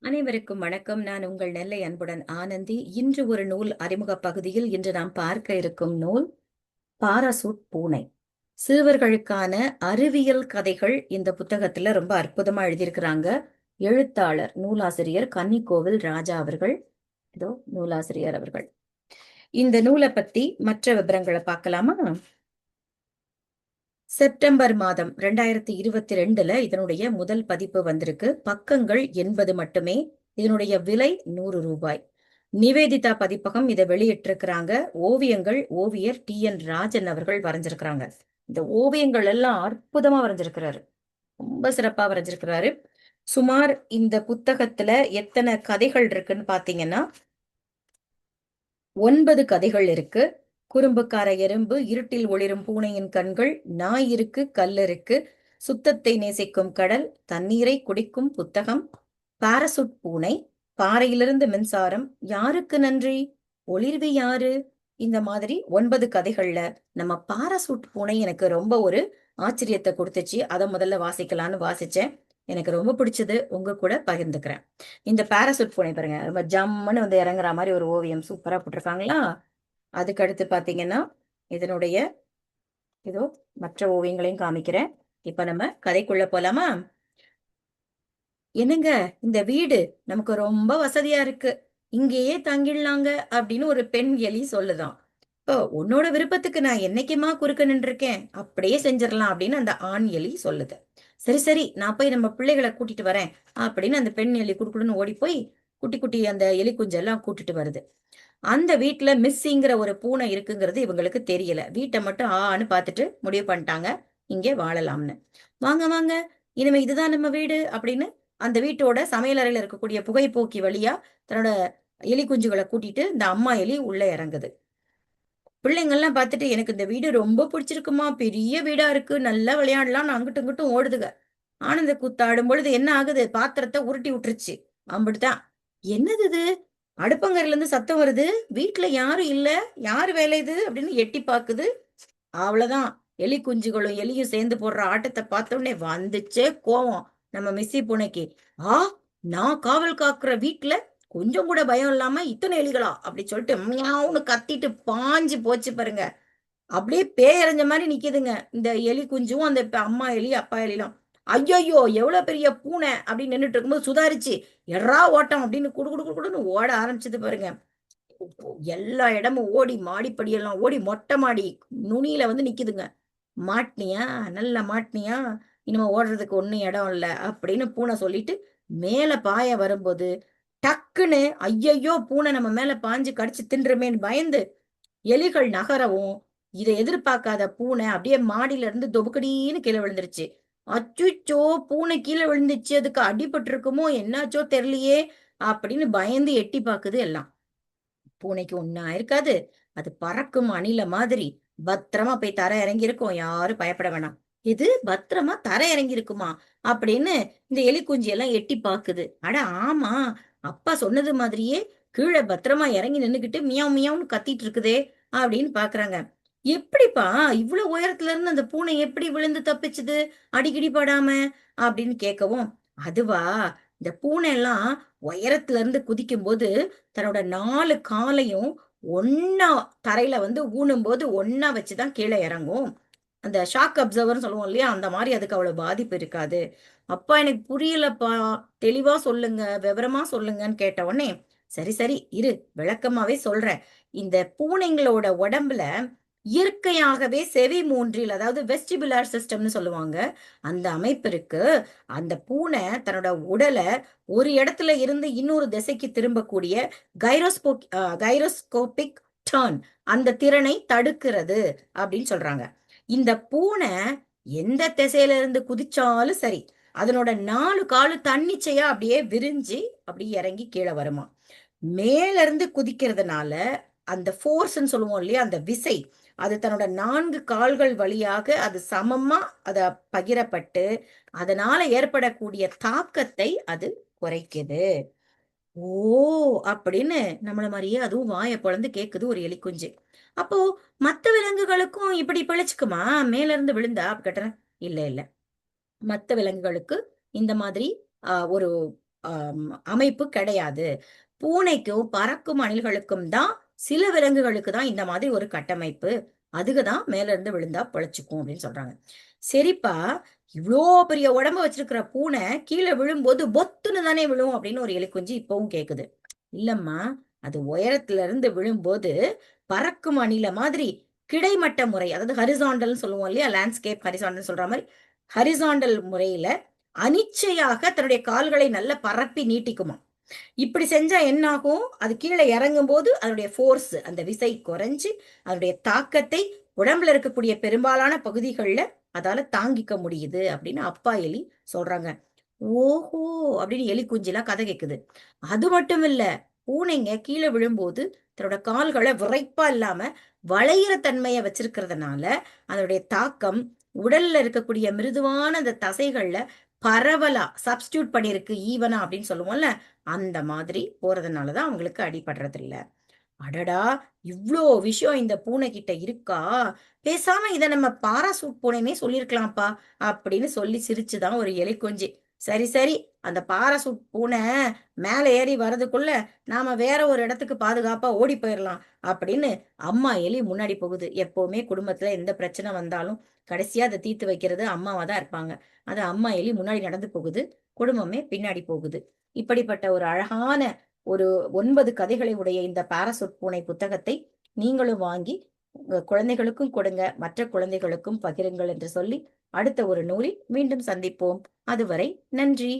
அனைவருக்கும் வணக்கம். நான் உங்கள் நெல்லை அன்புடன் ஆனந்தி. இன்று ஒரு நூல் அறிமுக பகுதியில் இன்று நாம் பார்க்க இருக்கும் நூல் பாராசூட் பூனை. சிறுவர்களுக்கான அறிவியல் கதைகள் இந்த புத்தகத்துல ரொம்ப அற்புதமா எழுதியிருக்கிறாங்க. எழுத்தாளர் நூலாசிரியர் கன்னிக்கோவில் ராஜா அவர்கள். இதோ நூலாசிரியர் அவர்கள். இந்த நூலை பத்தி மற்ற விவரங்களை பார்க்கலாமா? செப்டம்பர் மாதம் 2022ல இதனுடைய முதல் பதிப்பு வந்திருக்கு. பக்கங்கள் 80 மட்டுமே. இதனுடைய விலை 100 ரூபாய். நிவேதிதா பதிப்பகம் இதை வெளியிட்டிருக்கிறாங்க. ஓவியங்கள் ஓவியர் TN ராஜன் அவர்கள் வரைஞ்சிருக்கிறாங்க. இந்த ஓவியங்கள் எல்லாம் அற்புதமா வரைஞ்சிருக்கிறாரு. ரொம்ப சிறப்பா வரைஞ்சிருக்கிறாரு. சுமார் இந்த புத்தகத்துல எத்தனை கதைகள் இருக்குன்னு பாத்தீங்கன்னா 9 கதைகள் இருக்கு. குறும்புக்கார எறும்பு, இருட்டில் ஒளிரும் பூனையின் கண்கள், நாய் இருக்கு, கல் இருக்கு, சுத்தத்தை நேசிக்கும் கடல், தண்ணீரை குடிக்கும் புத்தகம், பாரசூட் பூனை, பாறையிலிருந்து மின்சாரம், யாருக்கு நன்றி, ஒளிர்வி யாரு, இந்த மாதிரி 9 கதைகள்ல நம்ம பாராசூட் பூனை எனக்கு ரொம்ப ஒரு ஆச்சரியத்தை கொடுத்துச்சு. அதை முதல்ல வாசிக்கலான்னு வாசிச்சேன். எனக்கு ரொம்ப பிடிச்சது. உங்க கூட பகிர்ந்துக்கிறேன். இந்த பாராசூட் பூனை பாருங்க, ரொம்ப ஜம்முன்னு வந்து இறங்குற மாதிரி ஒரு ஓவியம் சூப்பரா போட்டிருக்காங்களா. அதுக்கு அடுத்து பாத்தீங்கன்னா இதனுடைய இதோ மற்ற ஓவியங்களையும் காமிக்கிறேன். இப்ப நம்ம கதைக்குள்ள போலாமா? என்னங்க, இந்த வீடு நமக்கு ரொம்ப வசதியா இருக்கு, இங்கேயே தங்கிடலாங்க அப்படின்னு ஒரு பெண் எலி சொல்லுதாம். இப்போ உன்னோட விருப்பத்துக்கு நான் என்னைக்குமா குறுக்க நின்றுருக்கேன், அப்படியே செஞ்சிடலாம் அப்படின்னு அந்த ஆண் எலி சொல்லுது. சரி சரி, நான் போய் நம்ம பிள்ளைகளை கூட்டிட்டு வரேன் அப்படின்னு அந்த பெண் எலி குடுக்குடுன்னு ஓடி போய் குட்டி குட்டி அந்த எலி குஞ்செல்லாம் கூட்டிட்டு வருது. அந்த வீட்டுல மிஸ்ஸிங்கிற ஒரு பூனை இருக்குங்கிறது இவங்களுக்கு தெரியல. வீட்டை மட்டும் ஆன்னு பார்த்துட்டு முடிவு பண்ணிட்டாங்க இங்கே வாழலாம்னு. வாங்க வாங்க, இனிமே இதுதான் நம்ம வீடு அப்படின்னு அந்த வீட்டோட சமையலறையில இருக்கக்கூடிய புகைப்போக்கி வழியா தன்னோட எலி குஞ்சுகளை கூட்டிட்டு இந்த அம்மா எலி உள்ள இறங்குது. பிள்ளைங்கள்லாம் பார்த்துட்டு எனக்கு இந்த வீடு ரொம்ப பிடிச்சிருக்குமா, பெரிய வீடா இருக்கு, நல்லா விளையாடலாம், அங்கிட்டும் இங்கிட்டும் ஓடுதுங்க. ஆனந்த கூத்தாடும் பொழுது என்ன ஆகுது, பாத்திரத்தை உருட்டி விட்டுருச்சு. அப்படித்தான். என்னது இது, அடுப்பங்கரையில இருந்து சத்தம் வருது, வீட்டுல யாரும் இல்ல, யாரு வேலை இது அப்படின்னு எட்டி பாக்குது. அவ்வளவுதான். எலி குஞ்சுகளும் எலியும் சேர்ந்து போடுற ஆட்டத்தை பார்த்த உடனே வந்துச்சே கோவம் நம்ம மிஸ்ஸி பூனைக்கு. ஆ, நான் காவல் காக்குற வீட்டுல கொஞ்சம் கூட பயம் இல்லாம இத்தனை எலிகளா அப்படி சொல்லிட்டு மியாவுன்னு கத்திட்டு பாஞ்சு போச்சு பாருங்க. அப்படியே பேயறிஞ்ச மாதிரி நிக்குதுங்க இந்த எலி குஞ்சும் அந்த அம்மா எலி அப்பா எலிலாம். ஐயோ, எவ்வளவு பெரிய பூனை அப்படின்னு நின்றுட்டு இருக்கும்போது சுதாரிச்சு எறா ஓட்டம் அப்படின்னு குடு குடு குடுன்னு ஓட ஆரம்பிச்சது பாருங்க. எல்லா இடமும் ஓடி மாடிப்படியெல்லாம் ஓடி மொட்டை மாடி நுனியில வந்து நிக்குதுங்க. மாட்டினியா, நல்லா மாட்டினியா, இனிமே ஓடுறதுக்கு ஒண்ணும் இடம் இல்ல அப்படின்னு பூனை சொல்லிட்டு மேல பாய வரும்போது டக்குன்னு ஐயையோ பூனை நம்ம மேல பாஞ்சு கடிச்சு தின்றுமேன்னு பயந்து எலிகள் நகரவும் இதை எதிர்பார்க்காத பூனை அப்படியே மாடியில இருந்து தொபுக்கடின்னு கீழே விழுந்துருச்சு. அச்சுச்சோ, பூனை கீழே விழுந்துச்சு, அதுக்கு அடிபட்டு இருக்குமோ என்னாச்சோ தெரியலையே அப்படின்னு பயந்து எட்டி பாக்குது எல்லாம். பூனைக்கு ஒண்ணா இருக்காது. அது பறக்கும் அணில மாதிரி பத்திரமா போய் தர இறங்கி இருக்கும். யாரும் பயப்பட வேணாம். இது பத்திரமா தர இறங்கி இருக்குமா அப்படின்னு இந்த எலி குஞ்சு எல்லாம் எட்டி பாக்குது. அட ஆமா, அப்பா சொன்னது மாதிரியே கீழே பத்திரமா இறங்கி நின்னுகிட்டு மியாவ் மியாவ்னு கத்திட்டு இருக்குதே அப்படின்னு பாக்குறாங்க. எப்படிப்பா இவ்வளவு உயரத்துல இருந்து அந்த பூனை எப்படி விழுந்து தப்பிச்சுது அடிக்கடி படாம அப்படின்னு கேட்கவும், அதுவா, இந்த பூனை எல்லாம் உயரத்துல இருந்து குதிக்கும் போது தன்னோட 4 காலையும் ஒன்னா தரையில வந்து ஊனும் போது ஒன்னா வச்சுதான் கீழே இறங்கும். அந்த ஷாக் அப்சர்வர்னு சொல்லுவோம் இல்லையா, அந்த மாதிரி அதுக்கு அவ்வளவு பாதிப்பு இருக்காது. அப்பா எனக்கு புரியலப்பா, தெளிவா சொல்லுங்க, விவரமா சொல்லுங்கன்னு கேட்ட உடனே சரி சரி இரு, விளக்கமாவே சொல்றேன். இந்த பூனைங்களோட உடம்புல இயற்கையாகவே செவி மூன்றில், அதாவது வெஸ்டிபுலார் சிஸ்டம்னு சொல்லுவாங்க, அந்த அமைப்பு இருக்கு. அந்த பூனை தன்னோட உடலை ஒரு இடத்துல இருந்து இன்னொரு திசைக்கு திரும்பக்கூடிய கைரோஸ்கோபிக் டர்ன், அந்த திறனை தடுக்கிறது அப்படின்னு சொல்றாங்க. இந்த பூனை எந்த திசையில இருந்து குதிச்சாலும் சரி, அதனோட 4 காலு தன்னிச்சையா அப்படியே விரிஞ்சு அப்படியே இறங்கி கீழே வருமா. மேல இருந்து குதிக்கிறதுனால அந்த ஃபோர்ஸ்ன்னு சொல்லுவோம் இல்லையா, அந்த விசை, அது தன்னோட 4 கால்கள் வழியாக அது சமமா அத பகிரப்பட்டு அதனால ஏற்படக்கூடிய தாக்கத்தை அது குறைக்குது. ஓ அப்படின்னு நம்மள மாதிரியே அதுவும் வாயை பொளந்து கேக்குது ஒரு எலி குஞ்சு. அப்போ மத்த விலங்குகளுக்கும் இப்படி பிழைச்சுக்குமா மேல இருந்து விழுந்தா கேட்டேன். இல்ல இல்ல, மத்த விலங்குகளுக்கு இந்த மாதிரி ஒரு அமைப்பு கிடையாது. பூனைக்கும் பறக்கும் அணில்களுக்கும் தான், சில விலங்குகளுக்கு தான் இந்த மாதிரி ஒரு கட்டமைப்பு. அதுக்கு தான் மேல இருந்து விழுந்தா பொழைச்சுக்கும் அப்படின்னு சொல்றாங்க. சரிப்பா, இவ்ளோ பெரிய உடம்ப வச்சிருக்கிற பூனை கீழே விழும்போது பொத்துன்னு தானே விழும் அப்படின்னு ஒரு எலிக்குஞ்சு இப்பவும் கேக்குது. இல்லம்மா, அது உயரத்துல இருந்து விழும்போது பறக்கும் அணில மாதிரி கிடைமட்ட முறை, அதாவது ஹரிசாண்டல் சொல்லுவோம் இல்லையா, லேண்ட்ஸ்கேப் ஹரிசாண்டல் சொல்ற மாதிரி ஹரிசாண்டல் முறையில அனிச்சையாக தன்னுடைய கால்களை நல்ல பரப்பி நீட்டிக்குமா. இப்படி செஞ்சா என்ன ஆகும்? அது கீழே இறங்கும் போது அதனுடைய ஃபோர்ஸ், அந்த விசை குறைஞ்சு அதனுடைய தாக்கத்தை உடம்புல இருக்கக்கூடிய பெரும்பாலான பகுதிகளில் அதால தாங்கிக்க முடியுது அப்படின்னு அப்பா எலி சொல்றாங்க. ஓஹோ அப்படின்னு எலி குஞ்சிலாம் கதை கேக்குது. அது மட்டும் இல்ல, பூனைங்க கீழே விழும்போது தன்னோட கால்களை விரைப்பா இல்லாம வளையிற தன்மையை வச்சிருக்கிறதுனால அதனுடைய தாக்கம் உடல்ல இருக்கக்கூடிய மிருதுவான அந்த தசைகள்ல பரவலா சப்ஸ்டியூட் பண்ணிருக்கு, ஈவனா அப்படின்னு சொல்லுவோம்ல, அந்த மாதிரி போறதுனாலதான் அவங்களுக்கு அடிபடுறது இல்ல. அடடா! இவ்ளோ விஷயம் இந்த பூனை கிட்ட இருக்கா? பேசாம இத நம்ம பாராசூட் பூனைன்னே சொல்லியிருக்கலாம்ப்பா அப்படின்னு சொல்லி சிரிச்சுதான் ஒரு எலிக்குஞ்சு. சரி, சரி. அந்த பாராசூட் பூனை மேல ஏறி வர்றதுக்குள்ள நாம வேற ஒரு இடத்துக்கு பாதுகாப்பா ஓடி போயிரலாம் அப்படின்னு அம்மா எலி முன்னாடி போகுது. எப்பவுமே குடும்பத்துல எந்த பிரச்சனை வந்தாலும் கடைசியா அதை தீர்த்து வைக்கிறது அம்மாவா தான் இருப்பாங்க. அது அம்மா எலி முன்னாடி நடந்து போகுது. குடும்பமே பின்னாடி போகுது. இப்படிப்பட்ட ஒரு அழகான ஒரு 9 கதைகளை உடைய இந்த பாராசூட் பூனை புத்தகத்தை நீங்களும் வாங்கி உங்க குழந்தைகளுக்கும் கொடுங்க, மற்ற குழந்தைகளுக்கும் பகிருங்கள் என்று சொல்லி அடுத்த ஒரு நூலில் மீண்டும் சந்திப்போம். அதுவரை நன்றி.